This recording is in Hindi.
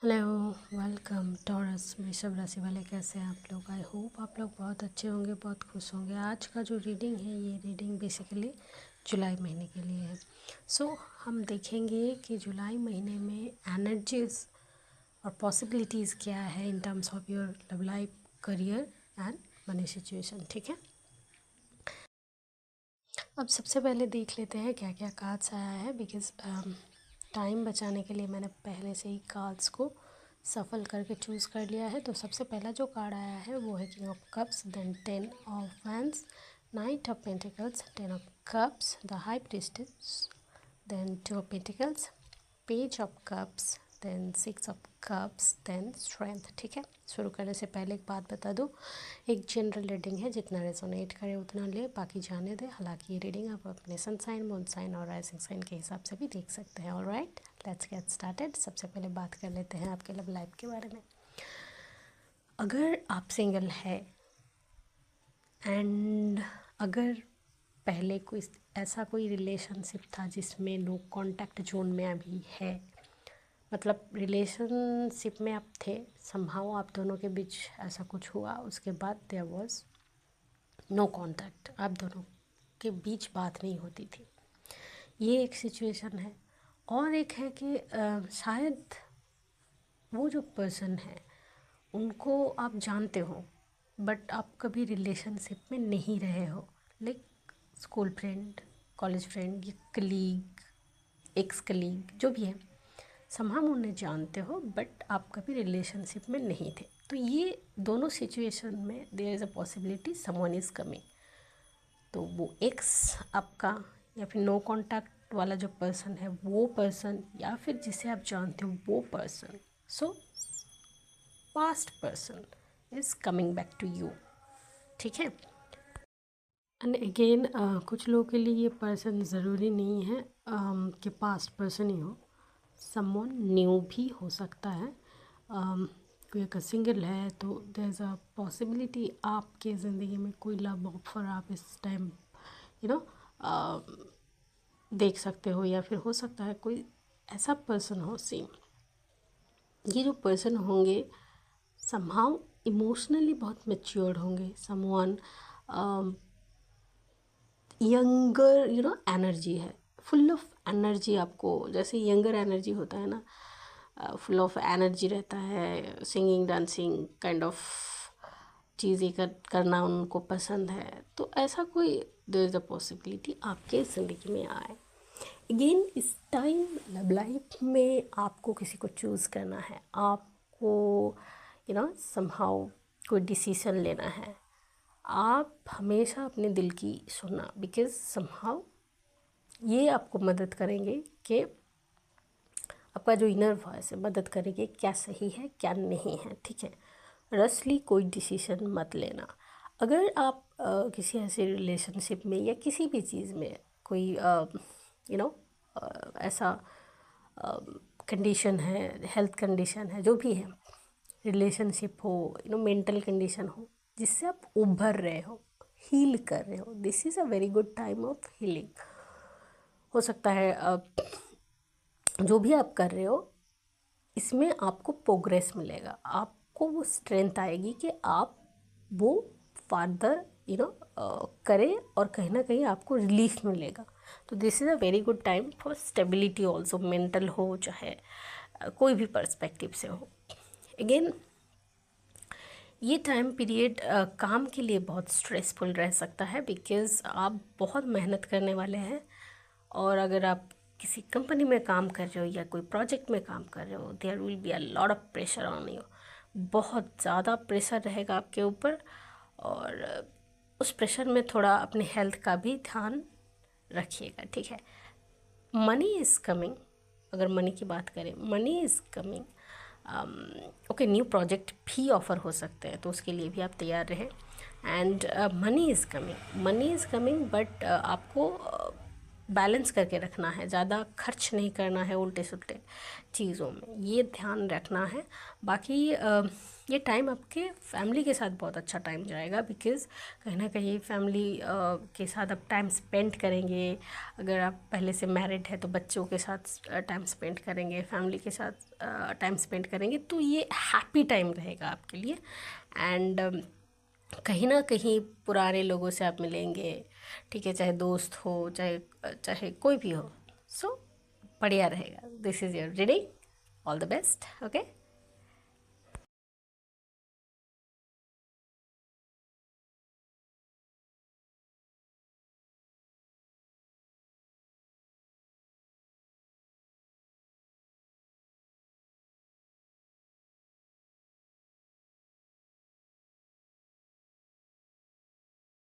हेलो, वेलकम टॉरस वृषभ राशि वाले। कैसे हैं आप लोग? आई होप आप लोग बहुत अच्छे होंगे, बहुत खुश होंगे। आज का जो रीडिंग है, ये रीडिंग बेसिकली जुलाई महीने के लिए है। हम देखेंगे कि जुलाई महीने में एनर्जीज और पॉसिबिलिटीज़ क्या है in terms of your love life, career and money situation. ठीक है, अब सबसे पहले देख लेते हैं क्या क्या कार्ड्स आया है। बिकॉज टाइम बचाने के लिए मैंने पहले से ही कार्ड्स को सफल करके चूज़ कर लिया है। तो सबसे पहला जो कार्ड आया है वो है king of cups, then 10 of wands, knight of pentacles, 10 of cups, the high priestess, then 2 of pentacles, page of cups, then 6 of cups, then strength. ठीक है, शुरू करने से पहले एक बात बता दूँ, एक जनरल रीडिंग है, जितना रेजोनेट करे उतना ले, बाकी जाने दे। हालांकि ये रीडिंग आप अपने सन साइन, मून साइन और राइजिंग साइन के हिसाब से भी देख सकते हैं। Alright, let's get started. सबसे पहले बात कर लेते हैं आपके लव लाइफ के बारे में। अगर आप सिंगल है एंड अगर पहले कोई ऐसा कोई रिलेशनशिप था जिसमें नो कांटेक्ट जोन में अभी है, मतलब रिलेशनशिप में आप थे, समहाउ आप दोनों के बीच ऐसा कुछ हुआ, उसके बाद देयर वाज नो कांटेक्ट, आप दोनों के बीच बात नहीं होती थी, ये एक सिचुएशन है। और एक है कि शायद वो जो पर्सन है उनको आप जानते हो बट आप कभी रिलेशनशिप में नहीं रहे हो, like school friend, college friend या कलीग, एक्स कलीग, जो भी है, समहाउ उन्हें जानते हो बट आप कभी रिलेशनशिप में नहीं थे। तो ये दोनों सिचुएशन में there is a possibility someone is coming. तो वो एक्स आपका या फिर नो कांटेक्ट वाला जो पर्सन है वो पर्सन, या फिर जिसे आप जानते हो वो person, so past person is coming back to you. ठीक है, एंड अगेन कुछ लोगों के लिए ये पर्सन ज़रूरी नहीं है कि पास्ट पर्सन ही हो, समवन न्यू भी हो सकता है। कोई अगर सिंगल है तो देयर इज़ अ पॉसिबिलिटी आपके ज़िंदगी में कोई लव ऑफर आप इस टाइम यू नो देख सकते हो, या फिर हो सकता है कोई ऐसा पर्सन हो सेम। ये जो पर्सन होंगे समहाउ इमोशनली बहुत मैच्योर्ड होंगे, समवन यंगर एनर्जी है, फुल ऑफ एनर्जी। आपको जैसे यंगर एनर्जी होता है ना, फुल ऑफ एनर्जी रहता है, सिंगिंग डांसिंग काइंड ऑफ चीज़ें करना उनको पसंद है। तो ऐसा कोई देयर इज़ अ पॉसिबिलिटी आपके ज़िंदगी में आए। अगेन इस टाइम लव लाइफ में आपको किसी को चूज़ करना है, आपको समहाउ कोई डिसीज़न लेना है। आप हमेशा अपने दिल की सुनना, बिकॉज समहाउ ये आपको मदद करेंगे कि आपका जो इनर वॉइस है मदद करेंगे क्या सही है क्या नहीं है। ठीक है, रसली कोई डिसीजन मत लेना। अगर आप किसी ऐसे रिलेशनशिप में या किसी भी चीज़ में कोई ऐसा कंडीशन है, हेल्थ कंडीशन है, जो भी है, रिलेशनशिप हो, मेंटल कंडीशन हो, जिससे आप उभर रहे हो, हील कर रहे हो, this is a very good time of healing. हो सकता है जो भी आप कर रहे हो इसमें आपको प्रोग्रेस मिलेगा, आपको वो स्ट्रेंथ आएगी कि आप वो फार्दर करें, और कहीं ना कहीं आपको रिलीफ मिलेगा। तो this is a very good time for stability also, mental हो चाहे कोई भी पर्सपेक्टिव से हो। अगेन ये टाइम पीरियड काम के लिए बहुत स्ट्रेसफुल रह सकता है, बिकॉज़ आप बहुत मेहनत करने वाले हैं। और अगर आप किसी कंपनी में काम कर रहे हो या कोई प्रोजेक्ट में काम कर रहे हो, there will be a lot of pressure on you, बहुत ज़्यादा प्रेशर रहेगा आपके ऊपर। और उस प्रेशर में थोड़ा अपने हेल्थ का भी ध्यान रखिएगा। ठीक है, मनी इज़ कमिंग। अगर मनी की बात करें, money is coming. Okay, new project भी ऑफ़र हो सकते हैं, तो उसके लिए भी आप तैयार रहें। And money is coming, money is coming, but आपको बैलेंस करके रखना है, ज़्यादा खर्च नहीं करना है उल्टे सुल्टे चीज़ों में, ये ध्यान रखना है। बाकी ये टाइम आपके फैमिली के साथ बहुत अच्छा टाइम जाएगा, बिकॉज़ कहीं ना कहीं फैमिली के साथ आप टाइम स्पेंड करेंगे। अगर आप पहले से मैरिड है तो बच्चों के साथ टाइम स्पेंड करेंगे, फैमिली के साथ टाइम स्पेंड करेंगे, तो ये हैप्पी टाइम रहेगा आपके लिए। एंड कहीं ना कहीं पुराने लोगों से आप मिलेंगे, ठीक है, चाहे दोस्त हो, चाहे चाहे कोई भी हो। सो बढ़िया रहेगा। This is your reading. All the best. Okay.